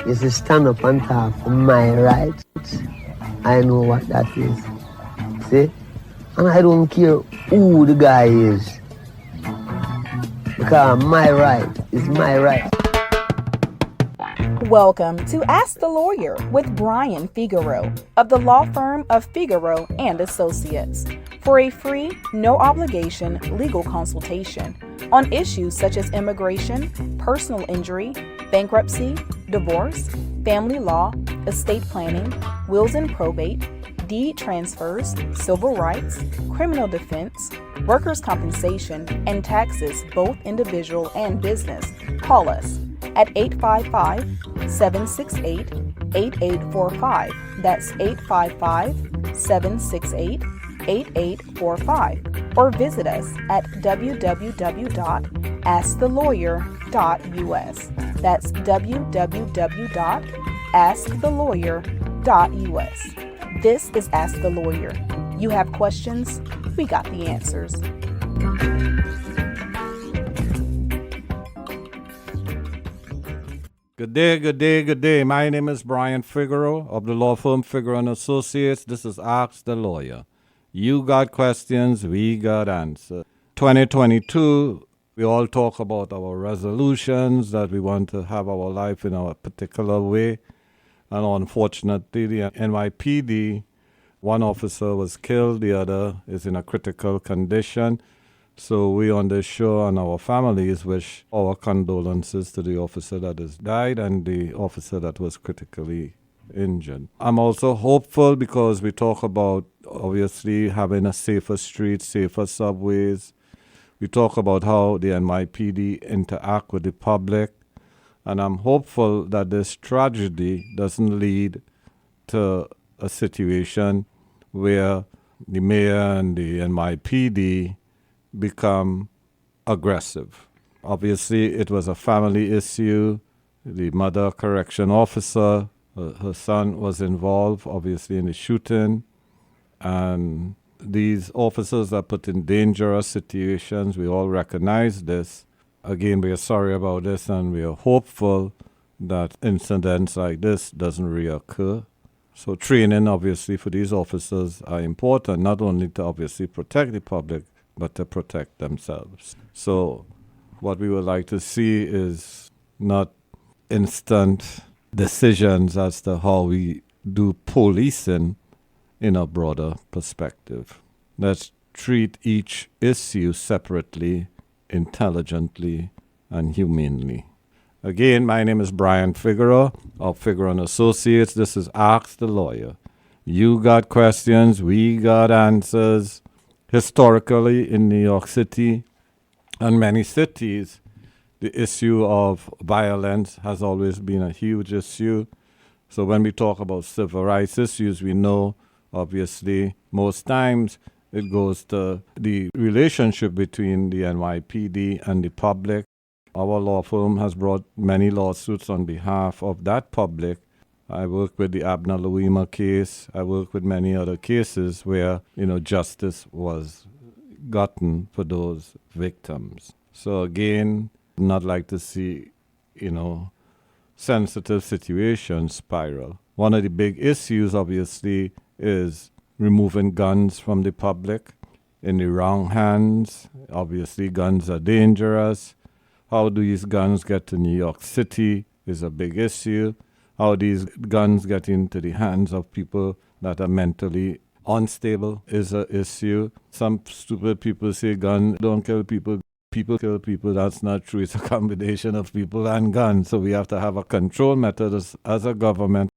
is to stand up and talk for my rights. I know what that is. See? And I don't care who the guy is. Because my right is my right. Welcome to Ask the Lawyer with Brian Figueroa of the law firm of Figueroa and Associates for a free, no obligation legal consultation on issues such as immigration, personal injury, bankruptcy, divorce, family law, estate planning, wills and probate, deed transfers, civil rights, criminal defense, workers' compensation, and taxes, both individual and business. Call us at 855-768-8845. That's 855-768-8845. Or visit us at www.askthelawyer.us. That's www.askthelawyer.us. This is Ask the Lawyer. You have questions, we got the answers. Good day, good day, good day. My name is Brian Figueroa of the law firm Figueroa and Associates. This is Ask the Lawyer. You got questions, we got answers. 2022, we all talk about our resolutions, that we want to have our life in a particular way. And unfortunately, the NYPD, one officer was killed, the other is in a critical condition. So we on this show and our families wish our condolences to the officer that has died and the officer that was critically injured. I'm also hopeful because we talk about obviously having a safer street, safer subways. We talk about how the NYPD interact with the public. And I'm hopeful that this tragedy doesn't lead to a situation where the mayor and the NYPD become aggressive. Obviously, it was a family issue. The mother, correction officer, her son was involved, obviously, in the shooting. And these officers are put in dangerous situations. We all recognize this. Again, we are sorry about this, and we are hopeful that incidents like this doesn't reoccur. So training, obviously, for these officers are important, not only to obviously protect the public, but to protect themselves. So what we would like to see is not instant decisions as to how we do policing in a broader perspective. Let's treat each issue separately, intelligently, and humanely. Again, my name is Brian Figueroa of Figueroa and Associates. This is Ask the Lawyer. You got questions, we got answers. Historically, in New York City and many cities, the issue of violence has always been a huge issue. So when we talk about civil rights issues, we know, obviously, most times it goes to the relationship between the NYPD and the public. Our law firm has brought many lawsuits on behalf of that public. I work with the Abner Louima case. I work with many other cases where, justice was gotten for those victims. So again, not like to see, sensitive situations spiral. One of the big issues, obviously, is removing guns from the public in the wrong hands. Obviously, guns are dangerous. How do these guns get to New York City is a big issue. How these guns get into the hands of people that are mentally unstable is an issue. Some stupid people say guns don't kill people. People kill people. That's not true. It's a combination of people and guns. So we have to have a control method as a government,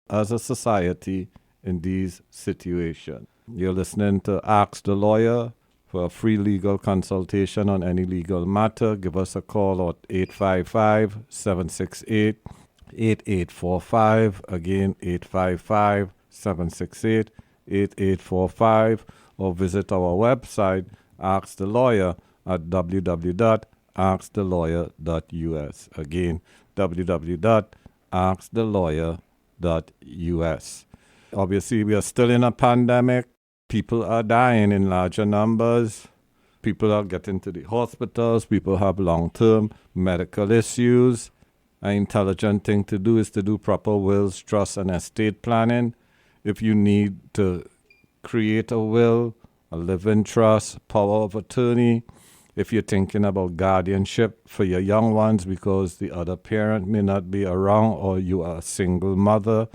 as a society in these situations. You're listening to Ask the Lawyer. For a free legal consultation on any legal matter, give us a call at 855-768-8845. Again, 855-768-8845. Or visit our website, Ask the Lawyer, at www.askthelawyer.us. Again, www.askthelawyer.us. Obviously, we are still in a pandemic. People are dying in larger numbers. People are getting to the hospitals. People have long-term medical issues. an intelligent thing to do is to do proper wills, trust, and estate planning. If you need to create a will, a living trust, power of attorney, if you're thinking about guardianship for your young ones because the other parent may not be around or you are a single mother,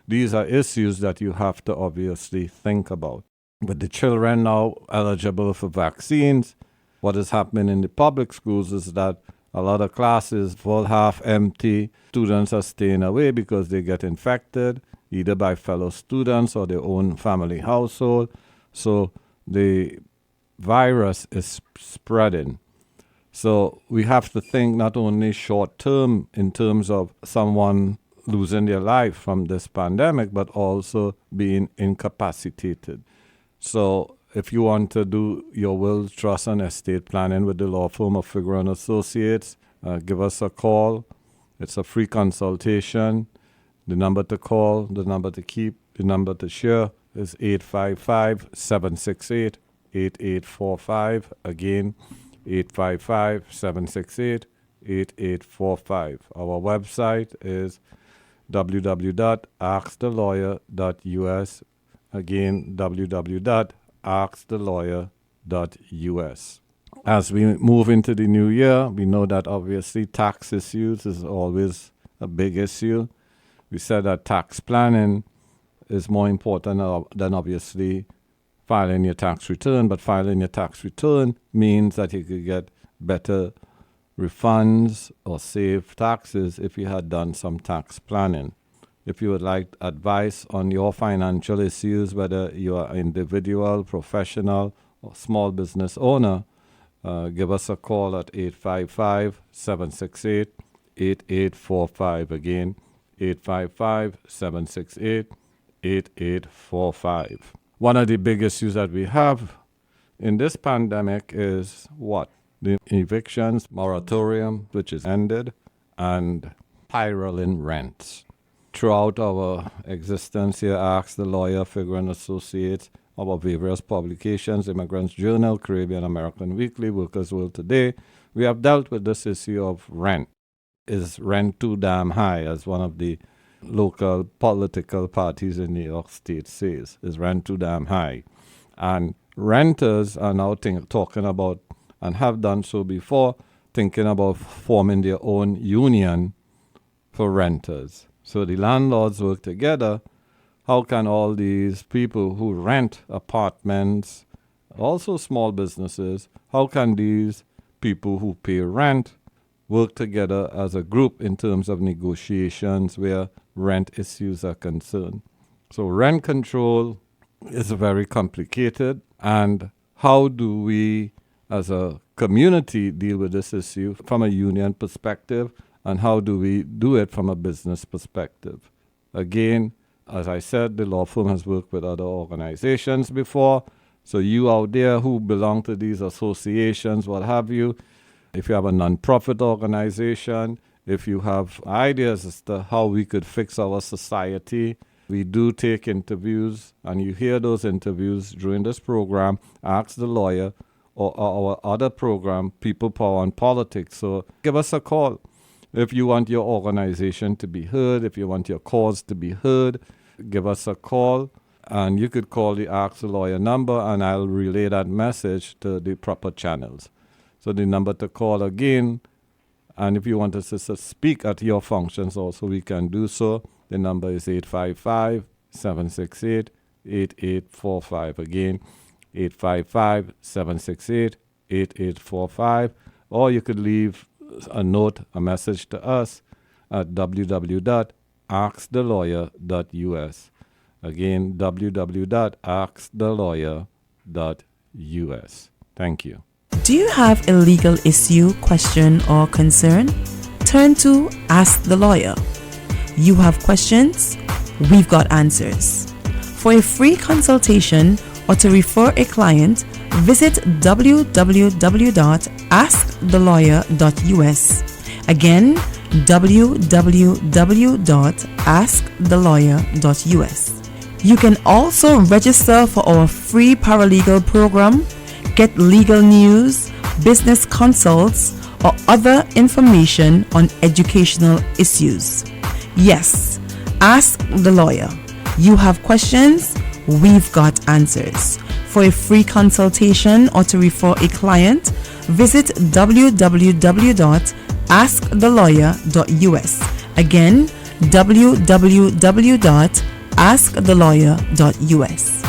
these are issues that you have to obviously think about. With the children now eligible for vaccines, what is happening in the public schools is that a lot of classes full, half empty. Students are staying away because they get infected, either by fellow students or their own family household. So the virus is spreading. So we have to think not only short term in terms of someone losing their life from this pandemic, but also being incapacitated. So if you want to do your will, trust, and estate planning with the law firm of Figueroa & Associates, give us a call. It's a free consultation. The number to call, the number to keep, the number to share is 855-768-8845. Again, 855-768-8845. Our website is www.askthelawyer.us. Again, www.askthelawyer.us. As we move into the new year, we know that obviously tax issues is always a big issue. We said that tax planning is more important than obviously filing your tax return, but filing your tax return means that you could get better refunds or save taxes if you had done some tax planning. If you would like advice on your financial issues, whether you are an individual, professional, or small business owner, give us a call at 855-768-8845. Again, 855-768-8845. One of the big issues that we have in this pandemic is what? The evictions moratorium, which is ended, and spiraling rents. Throughout our existence here, Ask the Lawyer, Figueroa & Associates, our various publications, Immigrants Journal, Caribbean American Weekly, Workers' World Today, we have dealt with this issue of rent. Is rent too damn high, as one of the local political parties in New York State says? Is rent too damn high? And renters are now talking about, and have done so before, thinking about forming their own union for renters. So the landlords work together. How can all these people who rent apartments, also small businesses, how can these people who pay rent work together as a group in terms of negotiations where rent issues are concerned? So rent control is very complicated. And how do we as a community deal with this issue from a union perspective? And how do we do it from a business perspective? Again, as I said, the law firm has worked with other organizations before. So you out there who belong to these associations, what have you, if you have a non-profit organization, if you have ideas as to how we could fix our society, we do take interviews, and you hear those interviews during this program, Ask the Lawyer, or our other program, People, Power, and Politics. So give us a call. If you want your organization to be heard, if you want your cause to be heard, give us a call. And you could call the Ask the Lawyer number, and I'll relay that message to the proper channels. So the number to call again, and if you want us to speak at your functions also, we can do so. The number is 855-768-8845. Again, 855-768-8845. Or you could leave a note, a message to us at www.askthelawyer.us. Again, www.askthelawyer.us. Thank you. Do you have a legal issue, question, or concern? Turn to Ask the Lawyer. You have questions? We've got answers. For a free consultation or to refer a client, visit www.askthelawyer.us. Again, www.askthelawyer.us. You can also register for our free paralegal program, get legal news, business consults, or other information on educational issues. Yes, ask the lawyer. You have questions, we've got answers. For a free consultation or to refer a client, visit www.askthelawyer.us. Again, www.askthelawyer.us.